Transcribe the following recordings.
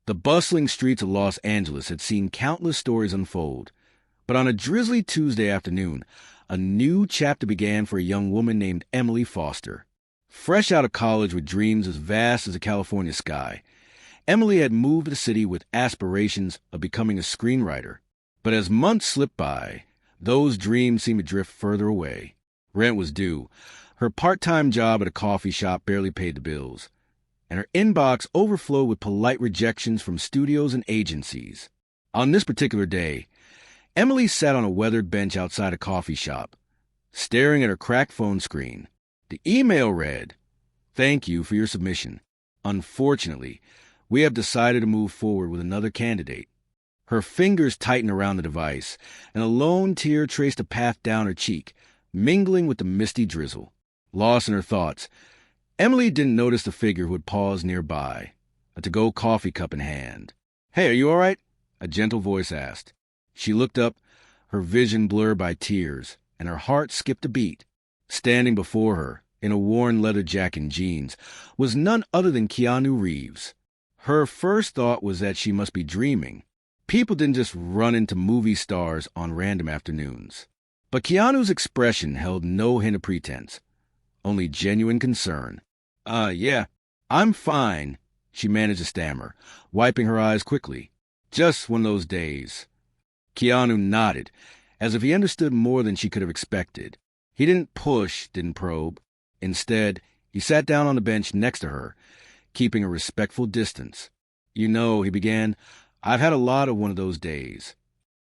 The bustling streets of Los Angeles had seen countless stories unfold, but on a drizzly Tuesday afternoon, a new chapter began for a young woman named Emily Foster. Fresh out of college with dreams as vast as the California sky, Emily had moved to the city with aspirations of becoming a screenwriter. But as months slipped by, those dreams seemed to drift further away. Rent was due. Her part-time job at a coffee shop barely paid the bills, and her inbox overflowed with polite rejections from studios and agencies. On this particular day, Emily sat on a weathered bench outside a coffee shop, staring at her cracked phone screen. The email read, "Thank you for your submission. Unfortunately, we have decided to move forward with another candidate." Her fingers tightened around the device, and a lone tear traced a path down her cheek, mingling with the misty drizzle. Lost in her thoughts, Emily didn't notice the figure who had paused nearby, a to-go coffee cup in hand. "Hey, are you all right?" a gentle voice asked. She looked up, her vision blurred by tears, and her heart skipped a beat. Standing before her, in a worn leather jacket and jeans, was none other than Keanu Reeves. Her first thought was that she must be dreaming. People didn't just run into movie stars on random afternoons. But Keanu's expression held no hint of pretense, only genuine concern. Yeah, I'm fine," she managed to stammer, wiping her eyes quickly. "Just one of those days." Keanu nodded, as if he understood more than she could have expected. He didn't push, didn't probe. Instead, he sat down on the bench next to her, keeping a respectful distance. "You know," he began, "I've had a lot of one of those days.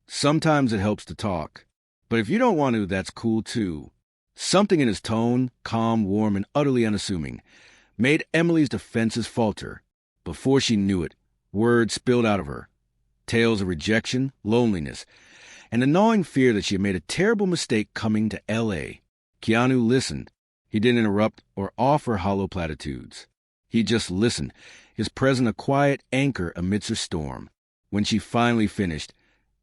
Sometimes it helps to talk. But if you don't want to, that's cool too." Something in his tone, calm, warm, and utterly unassuming, made Emily's defenses falter. Before she knew it, words spilled out of her. Tales of rejection, loneliness, and the gnawing fear that she had made a terrible mistake coming to L.A. Keanu listened. He didn't interrupt or offer hollow platitudes. He just listened, his presence a quiet anchor amidst her storm. When she finally finished,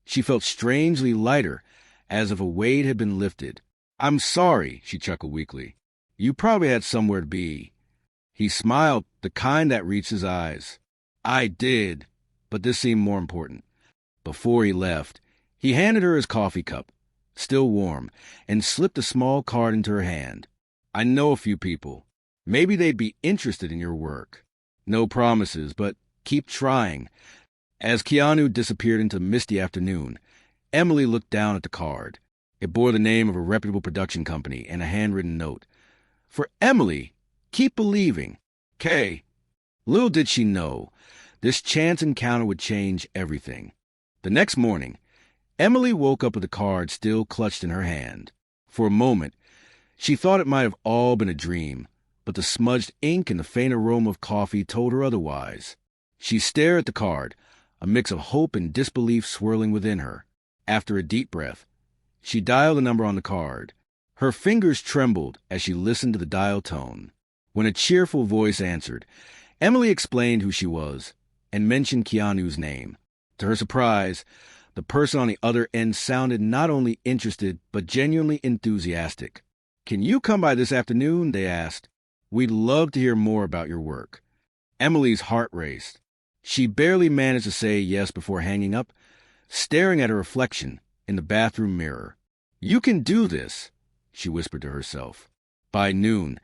she felt strangely lighter, as if a weight had been lifted. "I'm sorry," she chuckled weakly. "You probably had somewhere to be." He smiled, the kind that reached his eyes. "I did, but this seemed more important." Before he left, he handed her his coffee cup, still warm, and slipped a small card into her hand. "I know a few people. Maybe they'd be interested in your work. No promises, but keep trying." As Keanu disappeared into the misty afternoon, Emily looked down at the card. It bore the name of a reputable production company and a handwritten note. "For Emily, keep believing. K." Little did she know, this chance encounter would change everything. The next morning, Emily woke up with the card still clutched in her hand. For a moment, she thought it might have all been a dream, but the smudged ink and the faint aroma of coffee told her otherwise. She stared at the card, a mix of hope and disbelief swirling within her. After a deep breath, she dialed the number on the card. Her fingers trembled as she listened to the dial tone. When a cheerful voice answered, Emily explained who she was and mentioned Keanu's name. To her surprise, the person on the other end sounded not only interested but genuinely enthusiastic. "Can you come by this afternoon?" they asked. "We'd love to hear more about your work." Emily's heart raced. She barely managed to say yes before hanging up, staring at her reflection in the bathroom mirror. "You can do this," she whispered to herself. By noon,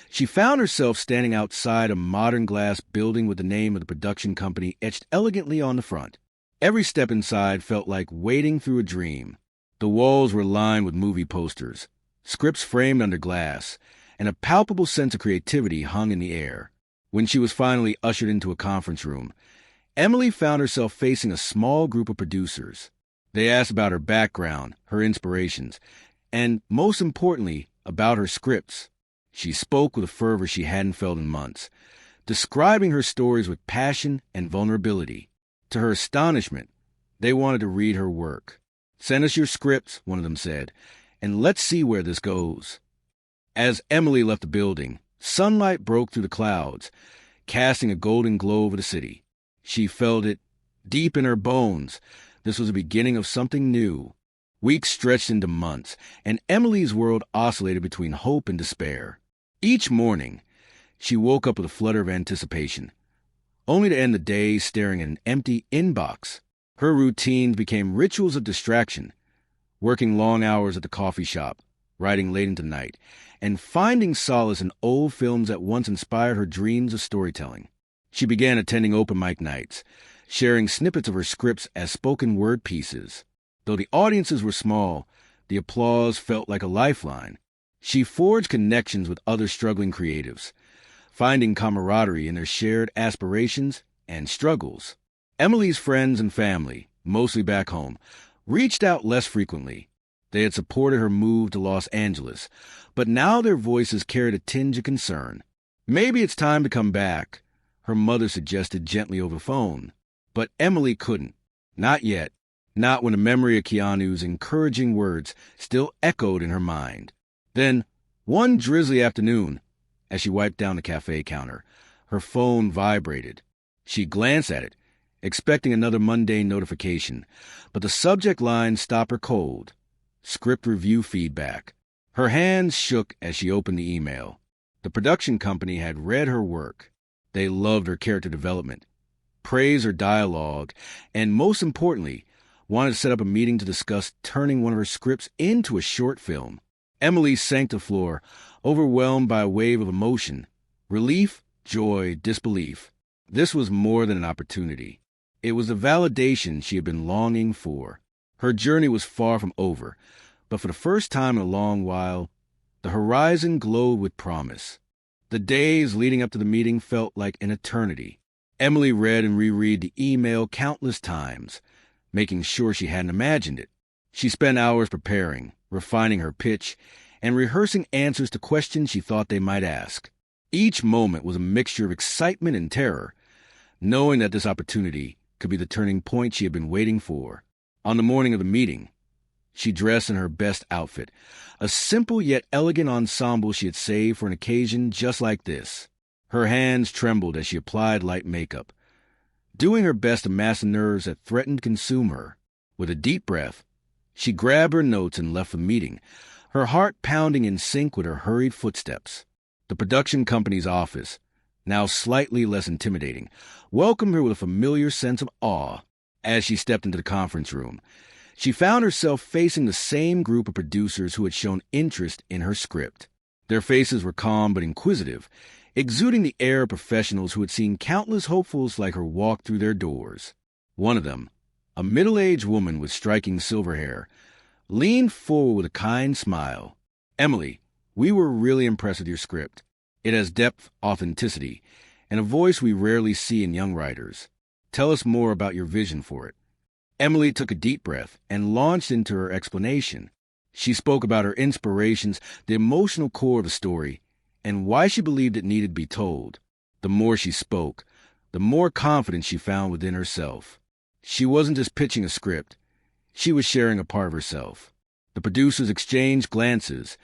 she found herself standing outside a modern glass building with the name of the production company etched elegantly on the front. Every step inside felt like wading through a dream. The walls were lined with movie posters, scripts framed under glass, and a palpable sense of creativity hung in the air. When she was finally ushered into a conference room, Emily found herself facing a small group of producers. They asked about her background, her inspirations, and, most importantly, about her scripts. She spoke with a fervor she hadn't felt in months, describing her stories with passion and vulnerability. To her astonishment, they wanted to read her work. "Send us your scripts," one of them said, "and let's see where this goes." As Emily left the building, sunlight broke through the clouds, casting a golden glow over the city. She felt it deep in her bones. This was the beginning of something new. Weeks stretched into months, and Emily's world oscillated between hope and despair. Each morning, she woke up with a flutter of anticipation. only to end the day staring at an empty inbox. Her routines became rituals of distraction, working long hours at the coffee shop, writing late into the night, and finding solace in old films that once inspired her dreams of storytelling. She began attending open mic nights, sharing snippets of her scripts as spoken word pieces. Though the audiences were small, the applause felt like a lifeline. She forged connections with other struggling creatives, finding camaraderie in their shared aspirations and struggles. Emily's friends and family, mostly back home, reached out less frequently. They had supported her move to Los Angeles, but now their voices carried a tinge of concern. Maybe it's time to come back, her mother suggested gently over the phone. But Emily couldn't. Not yet. Not when the memory of Keanu's encouraging words still echoed in her mind. Then, one drizzly afternoon, as she wiped down the cafe counter, her phone vibrated. She glanced at it, expecting another mundane notification, but the subject line stopped her cold. Script review feedback. Her hands shook as she opened the email. The production company had read her work. They loved her character development, praised her dialogue, and most importantly, wanted to set up a meeting to discuss turning one of her scripts into a short film. Emily sank to the floor, overwhelmed by a wave of emotion. Relief, joy, disbelief. This was more than an opportunity. It was the validation she had been longing for. Her journey was far from over, but for the first time in a long while, the horizon glowed with promise. The days leading up to the meeting felt like an eternity. Emily read and reread the email countless times, making sure she hadn't imagined it. She spent hours preparing, refining her pitch, and rehearsing answers to questions she thought they might ask. Each moment was a mixture of excitement and terror, knowing that this opportunity could be the turning point she had been waiting for. On the morning of the meeting, she dressed in her best outfit, a simple yet elegant ensemble she had saved for an occasion just like this. Her hands trembled as she applied light makeup, doing her best to mask the nerves that threatened to consume her. With a deep breath, she grabbed her notes and left the meeting, her heart pounding in sync with her hurried footsteps. The production company's office, now slightly less intimidating, welcomed her with a familiar sense of awe. As she stepped into the conference room, she found herself facing the same group of producers who had shown interest in her script. Their faces were calm but inquisitive, exuding the air of professionals who had seen countless hopefuls like her walk through their doors. One of them, a middle-aged woman with striking silver hair, leaned forward with a kind smile. "Emily, we were really impressed with your script. It has depth, authenticity, and a voice we rarely see in young writers. Tell us more about your vision for it." Emily took a deep breath and launched into her explanation. She spoke about her inspirations, the emotional core of the story, and why she believed it needed to be told. The more she spoke, the more confidence she found within herself. She wasn't just pitching a script. She was sharing a part of herself. The producers exchanged glances,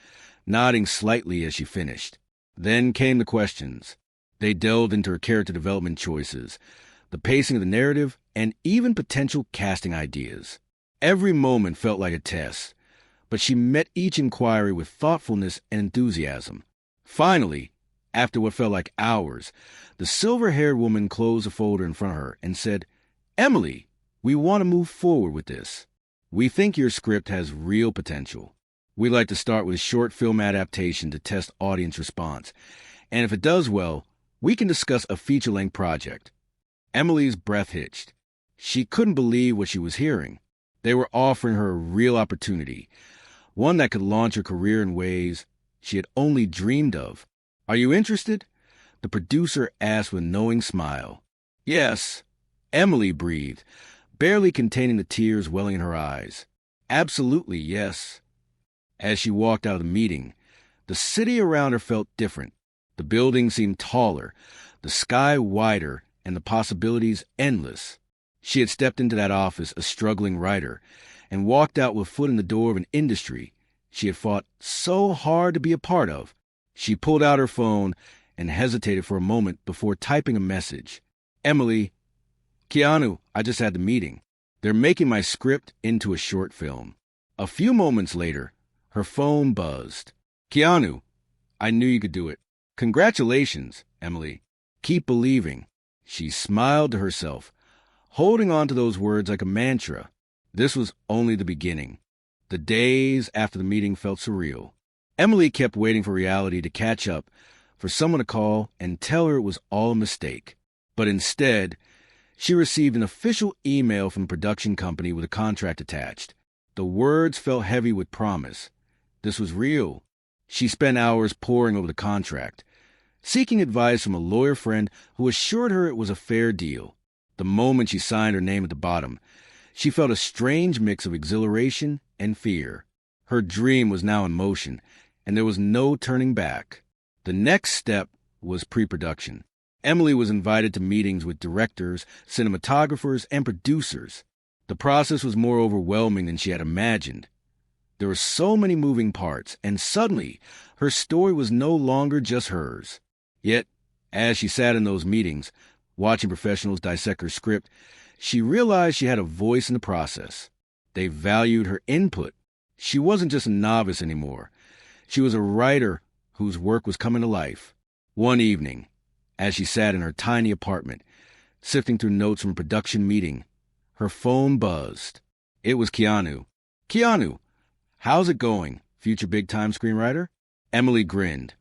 nodding slightly as she finished. Then came the questions. They delved into her character development choices, the pacing of the narrative, and even potential casting ideas. Every moment felt like a test, but she met each inquiry with thoughtfulness and enthusiasm. Finally, after what felt like hours, the silver-haired woman closed the folder in front of her and said, "Emily, we want to move forward with this. We think your script has real potential. We'd like to start with a short film adaptation to test audience response, and if it does well, we can discuss a feature-length project." Emily's breath hitched. She couldn't believe what she was hearing. They were offering her a real opportunity, one that could launch her career in ways she had only dreamed of. "Are you interested?" the producer asked with a knowing smile. "Yes," Emily breathed, barely containing the tears welling in her eyes. "Absolutely, yes." As she walked out of the meeting, the city around her felt different. The buildings seemed taller, the sky wider, and the possibilities endless. She had stepped into that office a struggling writer and walked out with foot in the door of an industry she had fought so hard to be a part of. She pulled out her phone and hesitated for a moment before typing a message. "Emily, Keanu, I just had the meeting. They're making my script into a short film." A few moments later, her phone buzzed. "Keanu, I knew you could do it. Congratulations, Emily. Keep believing." She smiled to herself, holding on to those words like a mantra. This was only the beginning. The days after the meeting felt surreal. Emily kept waiting for reality to catch up, for someone to call and tell her it was all a mistake. But instead, she received an official email from the production company with a contract attached. The words felt heavy with promise. This was real. She spent hours poring over the contract, seeking advice from a lawyer friend who assured her it was a fair deal. The moment she signed her name at the bottom, she felt a strange mix of exhilaration and fear. Her dream was now in motion, and there was no turning back. The next step was pre-production. Emily was invited to meetings with directors, cinematographers, and producers. The process was more overwhelming than she had imagined. There were so many moving parts, and suddenly, her story was no longer just hers. Yet, as she sat in those meetings, watching professionals dissect her script, she realized she had a voice in the process. They valued her input. She wasn't just a novice anymore. She was a writer whose work was coming to life. One evening, as she sat in her tiny apartment, sifting through notes from a production meeting, her phone buzzed. It was Keanu. "Keanu, how's it going, future big-time screenwriter?" Emily grinned,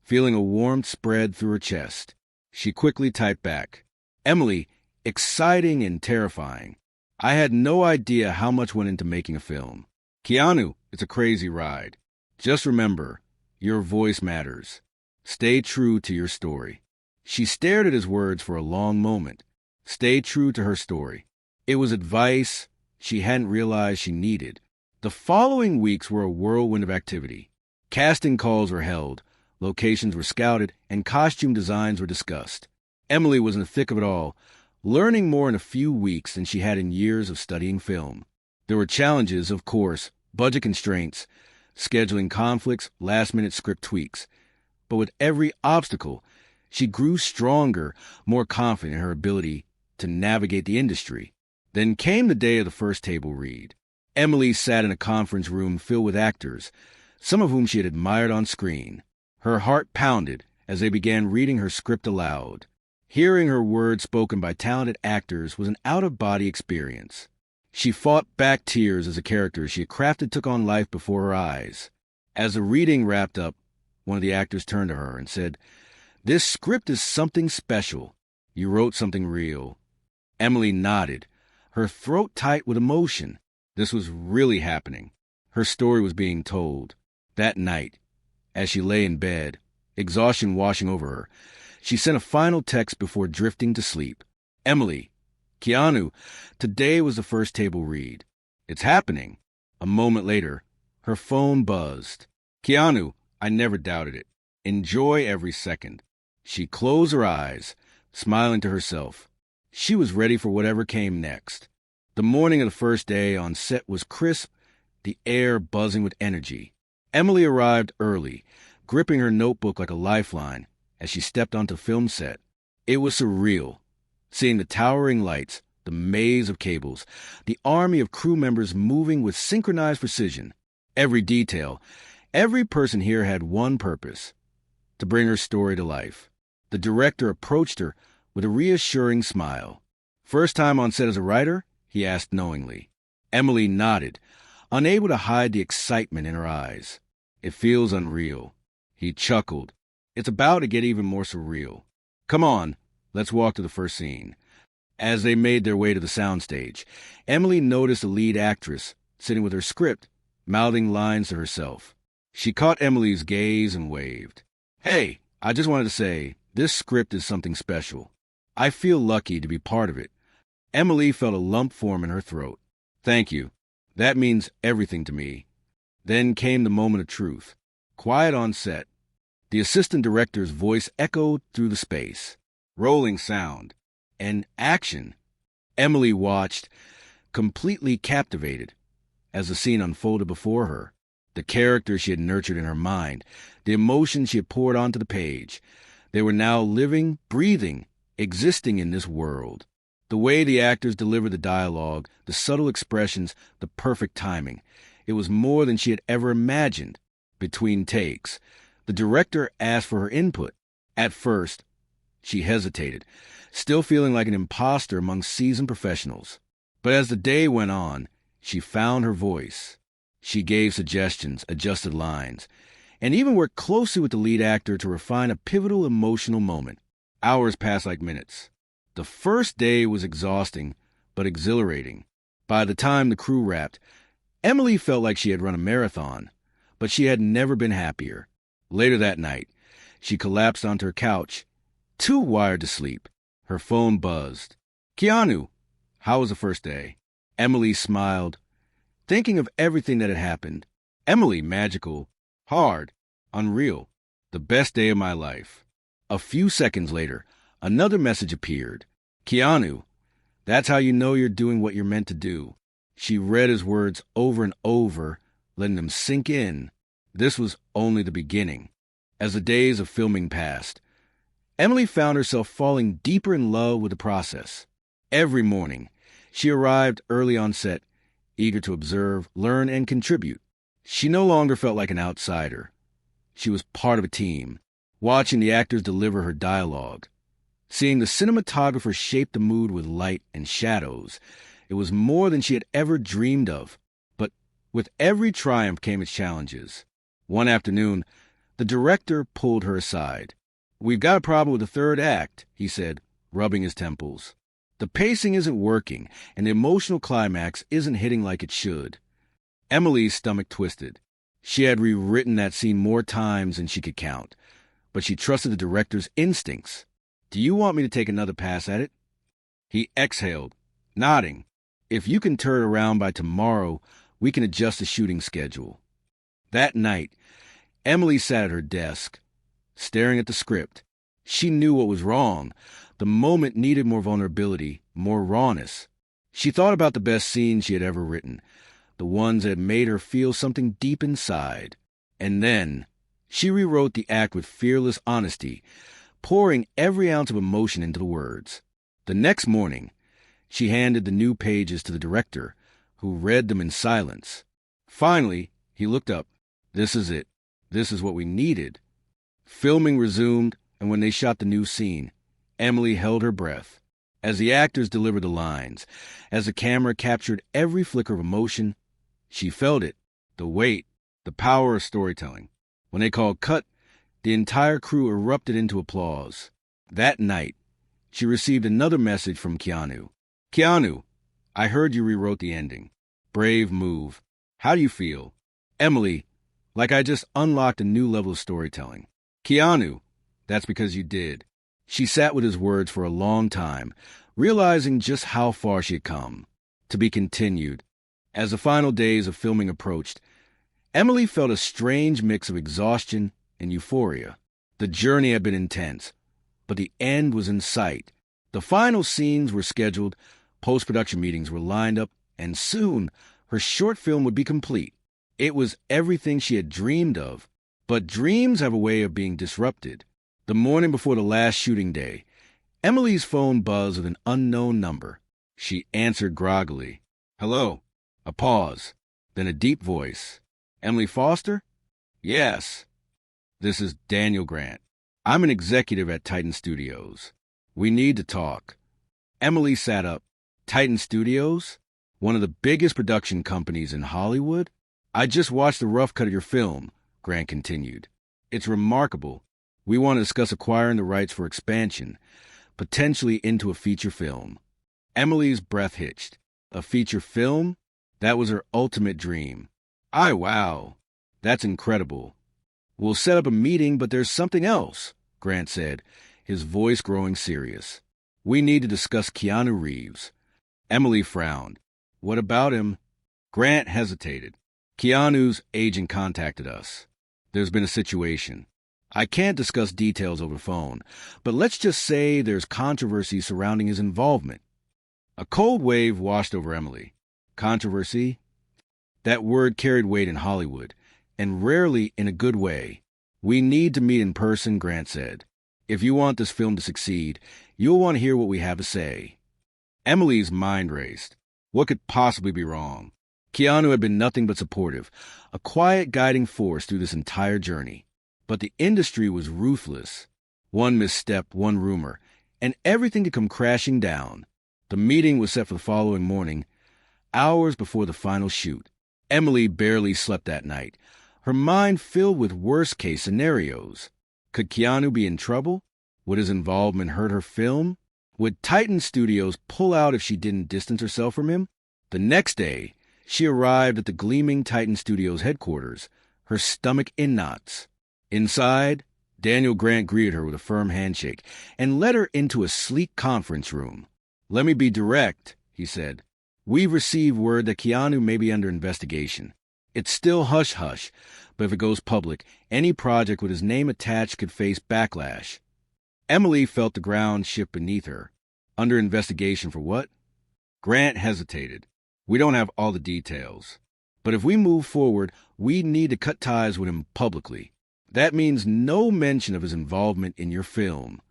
feeling a warmth spread through her chest. She quickly typed back, "Emily, exciting and terrifying. I had no idea how much went into making a film. Keanu, it's a crazy ride. Just remember, your voice matters. Stay true to your story." She stared at his words for a long moment. Stay true to her story. It was advice she hadn't realized she needed. The following weeks were a whirlwind of activity. Casting calls were held, locations were scouted, and costume designs were discussed. Emily was in the thick of it all, learning more in a few weeks than she had in years of studying film. There were challenges, of course, budget constraints, scheduling conflicts, last-minute script tweaks. But with every obstacle, she grew stronger, more confident in her ability to navigate the industry. Then came the day of the first table read. Emily sat in a conference room filled with actors, some of whom she had admired on screen. Her heart pounded as they began reading her script aloud. Hearing her words spoken by talented actors was an out-of-body experience. She fought back tears as the characters she had crafted took on life before her eyes. As the reading wrapped up, one of the actors turned to her and said, "This script is something special. You wrote something real." Emily nodded, her throat tight with emotion. This was really happening. Her story was being told. That night, as she lay in bed, exhaustion washing over her, she sent a final text before drifting to sleep. "Emily, Keanu, today was the first table read. It's happening." A moment later, her phone buzzed. "Keanu, I never doubted it. Enjoy every second." She closed her eyes, smiling to herself. She was ready for whatever came next. The morning of the first day on set was crisp, the air buzzing with energy. Emily arrived early, gripping her notebook like a lifeline as she stepped onto the film set. It was surreal, seeing the towering lights, the maze of cables, the army of crew members moving with synchronized precision. Every detail, every person here had one purpose: to bring her story to life. The director approached her with a reassuring smile. "First time on set as a writer?" he asked knowingly. Emily nodded, unable to hide the excitement in her eyes. "It feels unreal." He chuckled. "It's about to get even more surreal. Come on, let's walk to the first scene." As they made their way to the soundstage, Emily noticed the lead actress sitting with her script, mouthing lines to herself. She caught Emily's gaze and waved. "Hey, I just wanted to say, this script is something special. I feel lucky to be part of it." Emily felt a lump form in her throat. "Thank you. That means everything to me." Then came the moment of truth. Quiet on set. The assistant director's voice echoed through the space. Rolling sound. And action. Emily watched, completely captivated, as the scene unfolded before her. The characters she had nurtured in her mind, the emotions she had poured onto the page, they were now living, breathing, existing in this world. The way the actors delivered the dialogue, the subtle expressions, the perfect timing, it was more than she had ever imagined. Between takes, the director asked for her input. At first, She hesitated, still feeling like an imposter among seasoned professionals. But as the day went on, she found her voice. She gave suggestions, adjusted lines, and even worked closely with the lead actor to refine a pivotal emotional moment. Hours passed like minutes. The first day was exhausting, but exhilarating. By the time the crew wrapped, Emily felt like she had run a marathon, but she had never been happier. Later that night, she collapsed onto her couch, too wired to sleep. Her phone buzzed. "Keanu, how was the first day?" Emily smiled, thinking of everything that had happened. Emily, magical, hard, unreal. The best day of my life. A few seconds later, another message appeared. "Keanu, that's how you know you're doing what you're meant to do." She read his words over and over, letting them sink in. This was only the beginning. As the days of filming passed, Emily found herself falling deeper in love with the process. Every morning, she arrived early on set, eager to observe, learn, and contribute. She no longer felt like an outsider. She was part of a team, watching the actors deliver her dialogue. Seeing the cinematographer shape the mood with light and shadows, it was more than she had ever dreamed of. But with every triumph came its challenges. One afternoon, the director pulled her aside. "We've got a problem with the third act," he said, rubbing his temples. "The pacing isn't working, and the emotional climax isn't hitting like it should." Emily's stomach twisted. She had rewritten that scene more times than she could count, but she trusted the director's instincts. "Do you want me to take another pass at it?" He exhaled, nodding. "If you can turn it around by tomorrow, we can adjust the shooting schedule." That night, Emily sat at her desk, staring at the script. She knew what was wrong. The moment needed more vulnerability, more rawness. She thought about the best scenes she had ever written, the ones that had made her feel something deep inside. And then, she rewrote the act with fearless honesty, pouring every ounce of emotion into the words. The next morning, she handed the new pages to the director, who read them in silence. Finally, he looked up. "This is it. This is what we needed." Filming resumed, and when they shot the new scene, Emily held her breath. As the actors delivered the lines, as the camera captured every flicker of emotion, she felt it, the weight, the power of storytelling. When they called cut, the entire crew erupted into applause. That night, she received another message from Keanu. "Keanu, I heard you rewrote the ending. Brave move. How do you feel?" "Emily, like I just unlocked a new level of storytelling." "Keanu, that's because you did." She sat with his words for a long time, realizing just how far she had come. To be continued. As the final days of filming approached, Emily felt a strange mix of exhaustion and euphoria. The journey had been intense, but the end was in sight. The final scenes were scheduled, post-production meetings were lined up, and soon her short film would be complete. It was everything she had dreamed of, but dreams have a way of being disrupted. The morning before the last shooting day, Emily's phone buzzed with an unknown number. She answered groggily. "Hello." A pause, then a deep voice. "Emily Foster?" "Yes." "This is Daniel Grant. I'm an executive at Titan Studios. We need to talk." Emily sat up. "Titan Studios? One of the biggest production companies in Hollywood?" "I just watched the rough cut of your film," Grant continued. "It's remarkable. We want to discuss acquiring the rights for expansion, potentially into a feature film." Emily's breath hitched. A feature film? That was her ultimate dream. Wow. That's incredible. "We'll set up a meeting, but there's something else," Grant said, his voice growing serious. "We need to discuss Keanu Reeves." Emily frowned. "What about him?" Grant hesitated. "Keanu's agent contacted us. There's been a situation. I can't discuss details over the phone, but let's just say there's controversy surrounding his involvement." A cold wave washed over Emily. Controversy? That word carried weight in Hollywood, and rarely in a good way. "We need to meet in person," Grant said. "If you want this film to succeed, you'll want to hear what we have to say." Emily's mind raced. What could possibly be wrong? Keanu had been nothing but supportive, a quiet guiding force through this entire journey. But the industry was ruthless. One misstep, one rumor, and everything could come crashing down. The meeting was set for the following morning, hours before the final shoot. Emily barely slept that night, her mind filled with worst-case scenarios. Could Keanu be in trouble? Would his involvement hurt her film? Would Titan Studios pull out if she didn't distance herself from him? The next day, she arrived at the gleaming Titan Studios headquarters, her stomach in knots. Inside, Daniel Grant greeted her with a firm handshake and led her into a sleek conference room. "Let me be direct," he said. "We've received word that Keanu may be under investigation. It's still hush-hush, but if it goes public, any project with his name attached could face backlash." Emily felt the ground shift beneath her. Under investigation for what? Grant hesitated. "We don't have all the details. But if we move forward, we need to cut ties with him publicly. That means no mention of his involvement in your film."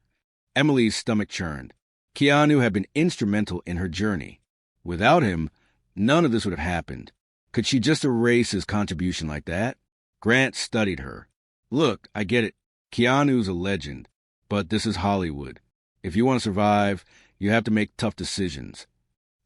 Emily's stomach churned. Keanu had been instrumental in her journey. Without him, none of this would have happened. Could she just erase his contribution like that? Grant studied her. "Look, I get it. Keanu's a legend. But this is Hollywood. If you want to survive, you have to make tough decisions."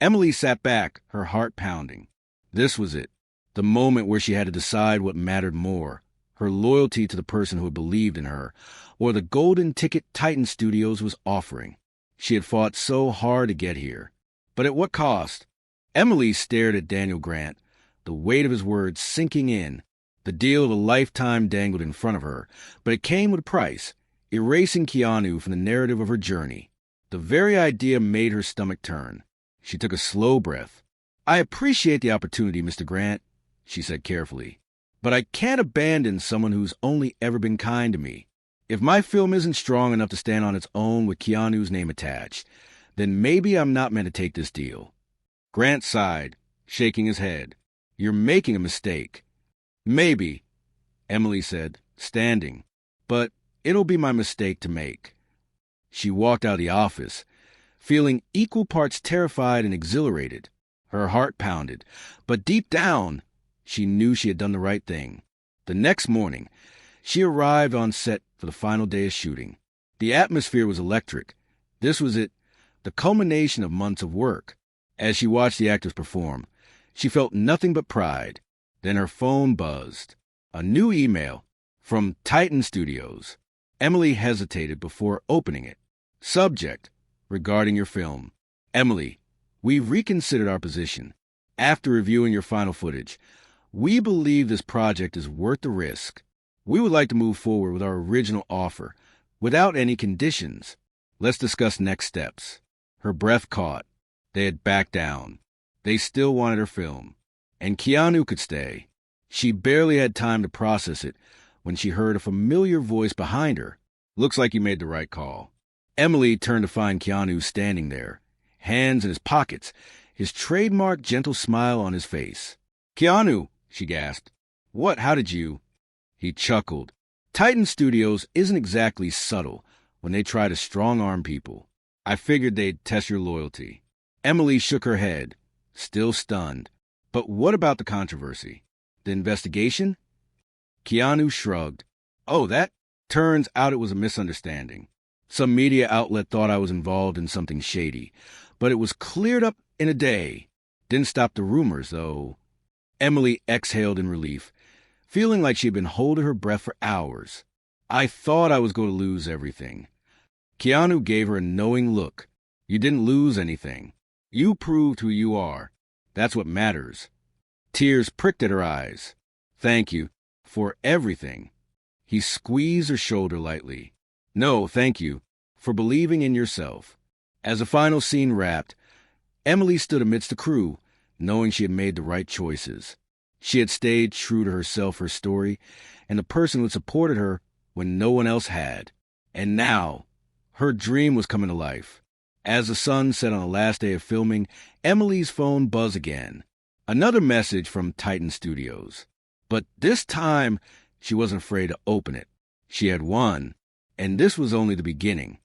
Emily sat back, her heart pounding. This was it. The moment where she had to decide what mattered more, her loyalty to the person who had believed in her, or the golden ticket Titan Studios was offering. She had fought so hard to get here. But at what cost? Emily stared at Daniel Grant, the weight of his words sinking in. The deal of a lifetime dangled in front of her, but it came with a price, erasing Keanu from the narrative of her journey. The very idea made her stomach turn. She took a slow breath. "I appreciate the opportunity, Mr. Grant," she said carefully, "but I can't abandon someone who's only ever been kind to me. If my film isn't strong enough to stand on its own with Keanu's name attached, then maybe I'm not meant to take this deal." Grant sighed, shaking his head. "You're making a mistake." "Maybe," Emily said, standing, "but it'll be my mistake to make." She walked out of the office, feeling equal parts terrified and exhilarated. Her heart pounded, but deep down, she knew she had done the right thing. The next morning, she arrived on set for the final day of shooting. The atmosphere was electric. This was it, the culmination of months of work. As she watched the actors perform, she felt nothing but pride. Then her phone buzzed. A new email from Titan Studios. Emily hesitated before opening it. Subject: regarding your film. "Emily, we've reconsidered our position. After reviewing your final footage, we believe this project is worth the risk. We would like to move forward with our original offer, without any conditions. Let's discuss next steps." Her breath caught. They had backed down. They still wanted her film. And Keanu could stay. She barely had time to process it when she heard a familiar voice behind her. "Looks like you made the right call." Emily turned to find Keanu standing there, hands in his pockets, his trademark gentle smile on his face. "Keanu," she gasped. "What? How did you?" He chuckled. "Titan Studios isn't exactly subtle when they try to strong-arm people. I figured they'd test your loyalty." Emily shook her head, still stunned. "But what about the controversy? The investigation?" Keanu shrugged. "Oh, that? Turns out it was a misunderstanding. Some media outlet thought I was involved in something shady, but it was cleared up in a day. Didn't stop the rumors, though." Emily exhaled in relief, feeling like she had been holding her breath for hours. "I thought I was going to lose everything." Keanu gave her a knowing look. "You didn't lose anything. You proved who you are. That's what matters." Tears pricked at her eyes. "Thank you for everything." He squeezed her shoulder lightly. "No, thank you for believing in yourself." As the final scene wrapped, Emily stood amidst the crew, knowing she had made the right choices. She had stayed true to herself, her story, and the person who had supported her when no one else had. And now, her dream was coming to life. As the sun set on the last day of filming, Emily's phone buzzed again. Another message from Titan Studios. But this time, she wasn't afraid to open it. She had won, and this was only the beginning.